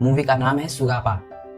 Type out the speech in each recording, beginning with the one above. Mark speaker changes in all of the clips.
Speaker 1: Movie का नाम है सुगापा।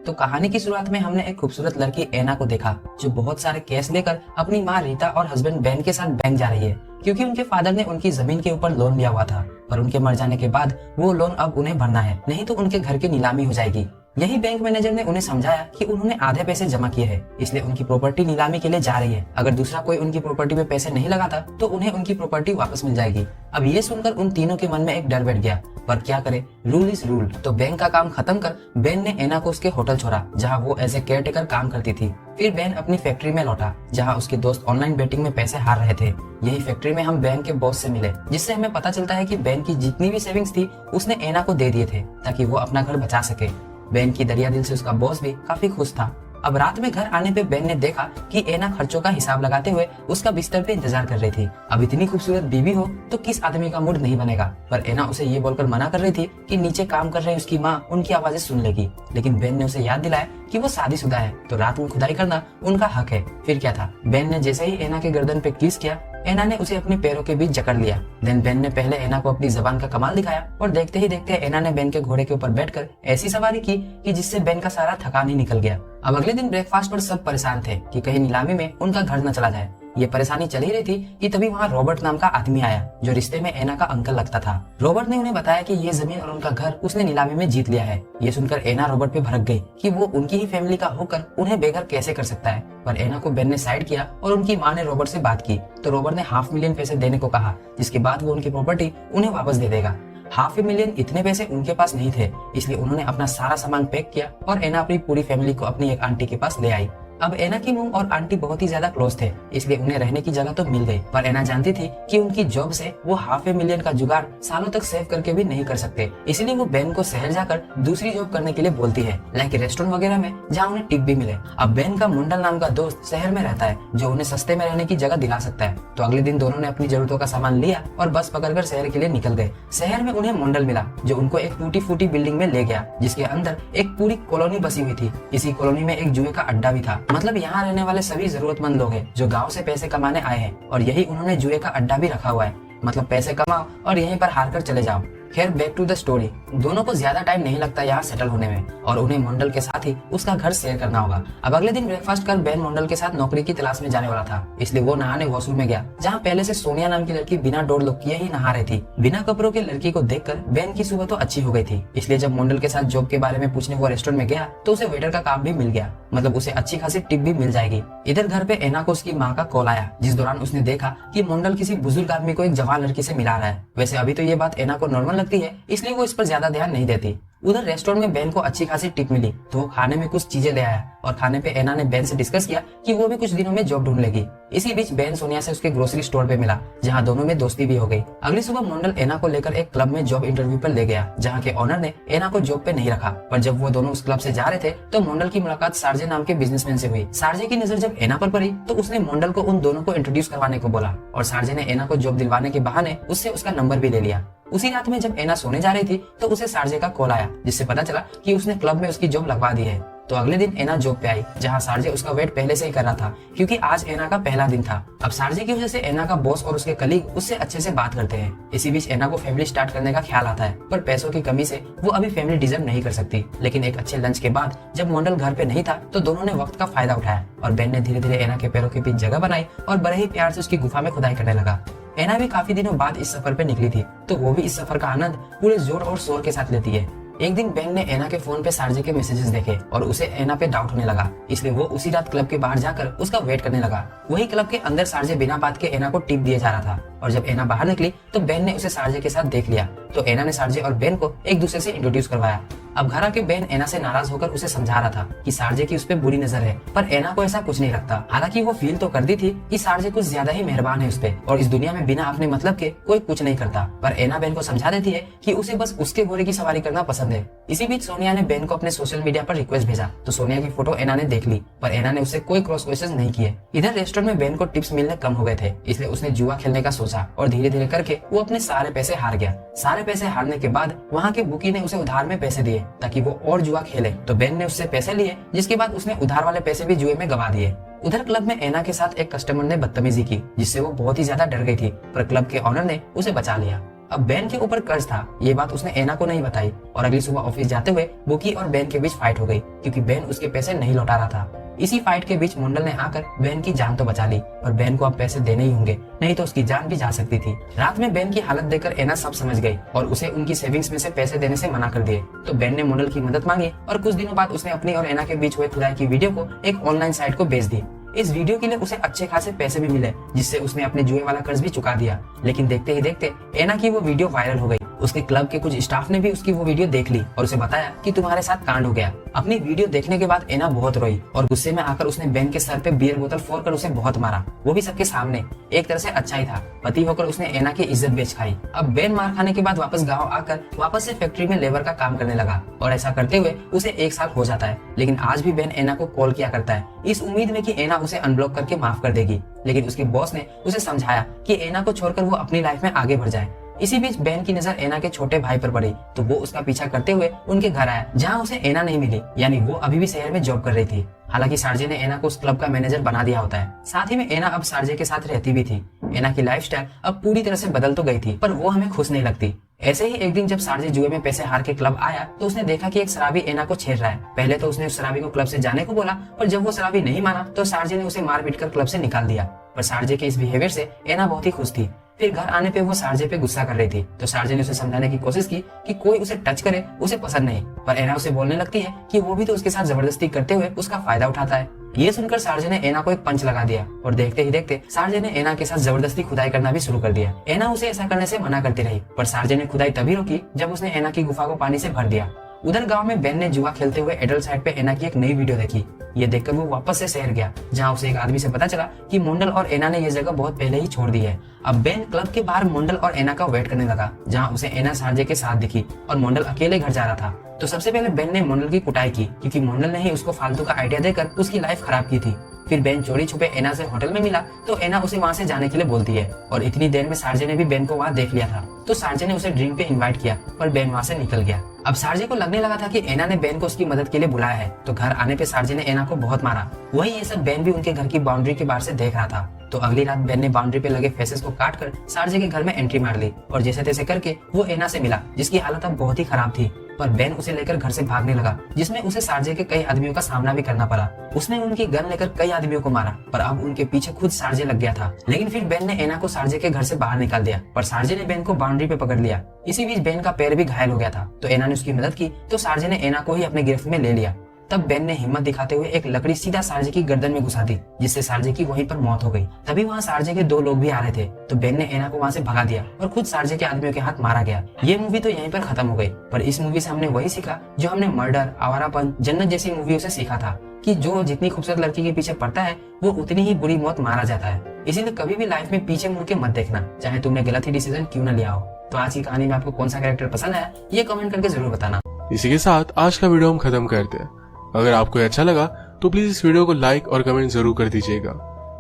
Speaker 1: तो कहानी की शुरुआत में हमने एक खूबसूरत लड़की एना को देखा जो बहुत सारे कैश लेकर अपनी माँ रीता और हस्बैंड बेन के साथ बैंक जा रही है, क्योंकि उनके फादर ने उनकी जमीन के ऊपर लोन लिया हुआ था। पर उनके मर जाने के बाद वो लोन अब उन्हें भरना है, नहीं तो उनके घर की नीलामी हो जाएगी। यही बैंक मैनेजर ने उन्हें समझाया कि उन्होंने आधे पैसे जमा किए हैं, इसलिए उनकी प्रॉपर्टी नीलामी के लिए जा रही है। अगर दूसरा कोई उनकी प्रॉपर्टी में पैसे नहीं लगाता तो उन्हें उनकी प्रॉपर्टी वापस मिल जाएगी। अब ये सुनकर उन तीनों के मन में एक डर बैठ गया, पर क्या करे, रूल इज रूल। तो बैंक का काम खत्म कर बेन ने एना को उसके होटल छोड़ा जहाँ वो एज ए केयर टेकर काम करती थी। फिर बेन अपनी फैक्ट्री में लौटा जहाँ उसके दोस्त ऑनलाइन बेटिंग में पैसे हार रहे थे। यही फैक्ट्री में हम बेन के बॉस से मिले, जिससे हमें पता चलता है कि बेन की जितनी भी सेविंग्स थी उसने एना को दे दिए थे ताकि वो अपना घर बचा सके। बेन की दरिया दिल से उसका बॉस भी काफी खुश था। अब रात में घर आने पे बेन ने देखा कि एना खर्चों का हिसाब लगाते हुए उसका बिस्तर पे इंतजार कर रही थी। अब इतनी खूबसूरत बीवी हो तो किस आदमी का मूड नहीं बनेगा, पर एना उसे ये बोलकर मना कर रही थी कि नीचे काम कर रही उसकी माँ उनकी आवाजें सुन लेगी। लेकिन बेन ने उसे याद दिलाया कि वो शादीशुदा है तो रात में खुदाई करना उनका हक है। फिर क्या था, बेन ने जैसे ही एना के गर्दन पे किस किया, एना ने उसे अपने पैरों के बीच जकड़ लिया। देन बेन ने पहले एना को अपनी जबान का कमाल दिखाया और देखते ही देखते एना ने बेन के घोड़े के ऊपर बैठकर ऐसी सवारी की कि जिससे बेन का सारा थकान ही निकल गया। अब अगले दिन ब्रेकफास्ट पर सब परेशान थे कि कहीं नीलामी में उनका घर न चला जाए। ये परेशानी चल ही रही थी कि तभी वहाँ रॉबर्ट नाम का आदमी आया जो रिश्ते में एना का अंकल लगता था। रॉबर्ट ने उन्हें बताया कि ये जमीन और उनका घर उसने नीलामी में जीत लिया है। ये सुनकर एना रॉबर्ट पे भड़क गई कि वो उनकी ही फैमिली का होकर उन्हें बेघर कैसे कर सकता है। पर एना को बेन ने साइड किया और उनकी माँ ने रॉबर्ट से बात की तो रॉबर्ट ने $500,000 पैसे देने को कहा, जिसके बाद वो उनकी प्रॉपर्टी उन्हें वापस दे देगा। $500,000 इतने पैसे उनके पास नहीं थे, इसलिए उन्होंने अपना सारा सामान पैक किया और एना अपनी पूरी फैमिली को अपनी एक आंटी के पास ले आई। अब एना की मॉम और आंटी बहुत ही ज्यादा क्लोज थे, इसलिए उन्हें रहने की जगह तो मिल गई। पर एना जानती थी कि उनकी जॉब से वो $500,000 का जुगाड़ सालों तक सेव करके भी नहीं कर सकते, इसलिए वो बेन को शहर जाकर दूसरी जॉब करने के लिए बोलती है, लाइक रेस्टोरेंट वगैरह में जहाँ उन्हें टिप भी मिले। अब बेन का मुंडल नाम का दोस्त शहर में रहता है जो उन्हें सस्ते में रहने की जगह दिला सकता है। तो अगले दिन दोनों ने अपनी जरूरतों का सामान लिया और बस पकड़कर शहर के लिए निकल गए। शहर में उन्हें मुंडल मिला जो उनको एक टूटी फूटी बिल्डिंग में ले गया, जिसके अंदर एक पूरी कॉलोनी बसी हुई थी। इसी कॉलोनी में एक जुए का अड्डा भी था, मतलब यहाँ रहने वाले सभी जरूरतमंद लोग हैं जो गांव से पैसे कमाने आए हैं, और यही उन्होंने जुए का अड्डा भी रखा हुआ है, मतलब पैसे कमाओ और यहीं पर हार कर चले जाओ। खैर बैक टू द स्टोरी, दोनों को ज्यादा टाइम नहीं लगता यहाँ सेटल होने में और उन्हें मोंडल के साथ ही उसका घर शेयर करना होगा। अब अगले दिन ब्रेकफास्ट कर बेन मोंडल के साथ नौकरी की तलाश में जाने वाला था, इसलिए वो नहाने वॉशरूम में गया जहाँ पहले से सोनिया नाम की लड़की बिना डोर लुक किए ही नहा रही थी। बिना कपड़ों की लड़की को देखकर बेन की सुबह तो अच्छी हो गई थी, इसलिए जब मोंडल के साथ जॉब के बारे में पूछने वो रेस्टोरेंट में गया तो उसे वेटर का काम भी मिल गया, मतलब उसे अच्छी खासी टिप भी मिल जाएगी। इधर घर पे एना को उसकी माँ का कॉल आया, जिस दौरान उसने देखा कि मोंडल किसी बुजुर्ग आदमी को एक जवान लड़की से मिला रहा है। वैसे अभी तो ये बात एना को नॉर्मल लगती है, इसलिए वो इस पर ज्यादा ध्यान नहीं देती। उधर रेस्टोरेंट में बेन को अच्छी खासी टिप मिली तो वो खाने में कुछ चीजें ले आया और खाने पे एना ने बेन से डिस्कस किया कि वो भी कुछ दिनों में जॉब ढूंढ लेगी। इसी बीच बेन सोनिया से उसके ग्रोसरी स्टोर पे मिला जहाँ दोनों में दोस्ती भी हो गई। अगली सुबह मोंडल एना को लेकर एक क्लब में जॉब इंटरव्यू पर ले गया जहाँ के ओनर ने एना को जॉब पे नहीं रखा। पर जब वो दोनों उस क्लब से जा रहे थे तो मोंडल की मुलाकात सार्जे नाम के बिजनेसमैन से हुई। सार्जे की नजर जब एना पर पड़ी तो उसने मोंडल को उन दोनों को इंट्रोड्यूस करवाने को बोला और सार्जे ने एना को जॉब दिलवाने के बहाने उससे उसका नंबर भी ले लिया। उसी रात में जब एना सोने जा रही थी तो उसे सार्जे का कॉल आया, जिससे पता चला कि उसने क्लब में उसकी जॉब लगवा दी है। तो अगले दिन एना जॉब पे आई जहाँ सार्जे उसका वेट पहले से ही कर रहा था, क्योंकि आज एना का पहला दिन था। अब सार्जे की वजह से एना का बॉस और उसके कलीग उससे अच्छे से बात करते हैं। इसी बीच एना को फैमिली स्टार्ट करने का ख्याल आता है, पर पैसों की कमी से वो अभी फैमिली डिजर्व नहीं कर सकती। लेकिन एक अच्छे लंच के बाद जब मोंडल घर पे नहीं था तो दोनों ने वक्त का फायदा उठाया और बेन ने धीरे धीरे एना के पैरों के बीच जगह बनाई और बड़े ही प्यार से उसकी गुफा में खुदाई करने लगा। एना भी काफी दिनों बाद इस सफर पे निकली थी, तो वो भी इस सफर का आनंद पूरे जोर और शोर के साथ लेती है। एक दिन बेन ने एना के फोन पे सार्जे के मैसेजेस देखे और उसे एना पे डाउट होने लगा, इसलिए वो उसी रात क्लब के बाहर जाकर उसका वेट करने लगा। वही क्लब के अंदर सार्जे बिना बात के एना को टिप दिए जा रहा था और जब एना बाहर निकली तो बेन ने उसे सार्जे के साथ देख लिया। तो एना ने सार्जे और बेन को एक दूसरे से इंट्रोड्यूस करवाया। अब घर आके बेन एना से नाराज होकर उसे समझा रहा था कि सार्जे की उस पे बुरी नजर है, पर एना को ऐसा कुछ नहीं लगता। हालांकि वो फील तो करती थी कि सार्जे कुछ ज्यादा ही मेहरबान है उस पे और इस दुनिया में बिना अपने मतलब के कोई कुछ नहीं करता। पर एना बेन को समझा देती है कि उसे बस उसके घोड़े की सवारी करना पसंद है। इसी बीच सोनिया ने बेन को अपने सोशल मीडिया पर रिक्वेस्ट भेजा तो सोनिया की फोटो एना ने देख ली, पर एना ने उससे कोई क्रॉस क्वेश्चन नहीं किए। इधर रेस्टोरेंट में बेन को टिप्स मिलने कम हो गए थे, इसलिए उसने जुआ खेलने का सोचा और धीरे धीरे करके वो अपने सारे पैसे हार गया। सारे पैसे हारने के बाद वहाँ के बुकी ने उसे उधार में पैसे दिए ताकि वो और जुआ खेले। तो बेन ने उससे पैसे लिए, जिसके बाद उसने उधार वाले पैसे भी जुए में गवा दिए। उधर क्लब में एना के साथ एक कस्टमर ने बदतमीजी की, जिससे वो बहुत ही ज्यादा डर गई थी, पर क्लब के ऑनर ने उसे बचा लिया। अब बेन के ऊपर कर्ज था, ये बात उसने एना को नहीं बताई और अगली सुबह ऑफिस जाते हुए बुकी और बेन के बीच फाइट हो गई क्योंकि बेन उसके पैसे नहीं लौटा रहा था। इसी फाइट के बीच मुंडल ने आकर बेन की जान तो बचा ली और बेन को अब पैसे देने ही होंगे, नहीं तो उसकी जान भी जा सकती थी। रात में बेन की हालत देखकर एना सब समझ गई और उसे उनकी सेविंग्स में से पैसे देने से मना कर दिए। तो बेन ने मुंडल की मदद मांगी और कुछ दिनों बाद उसने अपनी और एना के बीच हुए खुदाई की वीडियो को एक ऑनलाइन साइट को बेच दी। इस वीडियो के लिए उसे अच्छे खासे पैसे भी मिले, जिससे उसने अपने जुए वाला कर्ज भी चुका दिया। लेकिन देखते ही देखते एना की वो वीडियो वायरल हो गई। उसके क्लब के कुछ स्टाफ ने भी उसकी वो वीडियो देख ली और उसे बताया कि तुम्हारे साथ कांड हो गया। अपनी वीडियो देखने के बाद एना बहुत रोई और गुस्से में आकर उसने बेन के सर पे बियर बोतल फोड़कर उसे बहुत मारा, वो भी सबके सामने। एक तरह से अच्छा ही था, पति होकर उसने एना की इज्जत बेच खाई। अब बेन मार खाने के बाद वापस गाँव आकर वापस से फैक्ट्री में लेबर का काम करने लगा और ऐसा करते हुए उसे 1 साल हो जाता है। लेकिन आज भी बेन एना को कॉल किया करता है इस उम्मीद में कि एना उसे अनब्लॉक करके माफ कर देगी। लेकिन उसके बॉस ने उसे समझाया कि एना को छोड़कर वो अपनी लाइफ में आगे बढ़ जाए। इसी बीच बेन की नजर एना के छोटे भाई पर पड़ी तो वो उसका पीछा करते हुए उनके घर आया, जहाँ उसे एना नहीं मिली, यानी वो अभी भी शहर में जॉब कर रही थी। हालांकि सार्जे ने एना को उस क्लब का मैनेजर बना दिया होता है। साथ ही में एना अब सार्जे के साथ रहती भी थी। एना की लाइफस्टाइल अब पूरी तरह से बदल तो गई थी, पर वो हमें खुश नहीं लगती। ऐसे ही एक दिन जब सार्जे जुए में पैसे हार के क्लब आया तो उसने देखा कि एक शराबी एना को छेड़ रहा है। पहले तो उसने उस शराबी को क्लब से जाने को बोला, पर जब वो शराबी नहीं माना तो सार्जे ने उसे मार पीट कर क्लब से निकाल दिया। पर सार्जे के इस बिहेवियर से एना बहुत ही खुश थी। फिर घर आने पे वो सार्जे पे गुस्सा कर रही थी तो सार्जे ने उसे समझाने की कोशिश की कि कोई उसे टच करे उसे पसंद नहीं, पर एना उसे बोलने लगती है कि वो भी तो उसके साथ जबरदस्ती करते हुए उसका फायदा उठाता है। ये सुनकर सार्जे ने एना को एक पंच लगा दिया और देखते ही देखते सार्जे ने एना के साथ जबरदस्ती खुदाई करना भी शुरू कर दिया। एना उसे ऐसा करने से मना करती रही, पर सार्जे ने खुदाई तभी रोकी जब उसने एना की गुफा को पानी से भर दिया। उधर गांव में बेन ने जुआ खेलते हुए एडल्ट साइड पे एना की एक नई वीडियो देखी। ये देखकर वो वापस से शहर गया, जहां उसे एक आदमी से पता चला कि मुंडल और एना ने ये जगह बहुत पहले ही छोड़ दी है। अब बेन क्लब के बाहर मुंडल और एना का वेट करने लगा, जहां उसे एना सार्जे के साथ दिखी और मुंडल अकेले घर जा रहा था। तो सबसे पहले बेन ने मुंडल की कुटाई की क्योंकि मुंडल ने ही उसको फालतू का आइडिया देकर उसकी लाइफ खराब की थी। फिर बेन चोरी छुपे एना से होटल में मिला तो एना उसे वहां से जाने के लिए बोलती है और इतनी देर में सार्जे ने भी बेन को वहां देख लिया था। तो सार्जे ने उसे ड्रिंक पे इनवाइट किया पर बेन वहां से निकल गया। अब सार्जे को लगने लगा था कि एना ने बेन को उसकी मदद के लिए बुलाया है, तो घर आने पे सार्जे ने एना को बहुत मारा। वही ये सब बेन भी उनके घर की बाउंड्री के बाहर से देख रहा था। तो अगली रात बेन ने बाउंड्री पे लगे फेसेस को काट कर सार्जे के घर में एंट्री मार ली और जैसे तैसे करके वो एना से मिला, जिसकी हालत अब बहुत ही खराब थी। पर बेन उसे लेकर घर से भागने लगा, जिसमें उसे सार्जे के कई आदमियों का सामना भी करना पड़ा। उसने उनकी गन लेकर कई आदमियों को मारा, पर अब उनके पीछे खुद सार्जे लग गया था। लेकिन फिर बेन ने एना को सार्जे के घर से बाहर निकाल दिया, पर सार्जे ने बेन को बाउंड्री पे पकड़ लिया। इसी बीच बेन का पैर भी घायल हो गया था, तो एना ने उसकी मदद की तो सार्जे ने एना को ही अपने गिरफ्त में ले लिया। तब बेन ने हिम्मत दिखाते हुए एक लकड़ी सीधा सार्जे की गर्दन में घुसा दी, जिससे सार्जे की वहीं पर मौत हो गई। तभी वहाँ सार्जे के 2 लोग भी आ रहे थे, तो बेन ने एना को वहाँ से भगा दिया और खुद सार्जे के आदमियों के हाथ मारा गया। ये मूवी तो यहीं पर खत्म हो गई, पर इस मूवी से हमने वही सीखा जो हमने मर्डर, आवारापन, जन्नत जैसी मूवियों से सीखा था कि जो जितनी खूबसूरत लड़की के पीछे पड़ता है वो उतनी ही बुरी मौत मारा जाता है। इसीलिए कभी भी लाइफ में पीछे मुड़ के मत देखना, चाहे तुमने गलत ही डिसीजन क्यों न लिया हो। तो आज की कहानी में आपको कौन सा कैरेक्टर पसंद आया ये कमेंट करके जरूर बताना।
Speaker 2: इसी के साथ आज का वीडियो हम खत्म करते हैं। अगर आपको अच्छा लगा तो प्लीज इस वीडियो को लाइक और कमेंट जरूर कर दीजिएगा।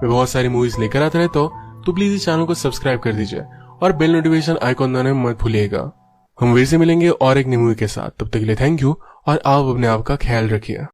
Speaker 2: मैं बहुत सारी मूवीज लेकर आता रहता हूँ, तो प्लीज इस चैनल को सब्सक्राइब कर दीजिए और बेल नोटिफिकेशन आइकॉन दबाना मत भूलिएगा। हम फिर से मिलेंगे और एक नई मूवी के साथ, तब तक के लिए थैंक यू और आप अपने आप का ख्याल रखिए।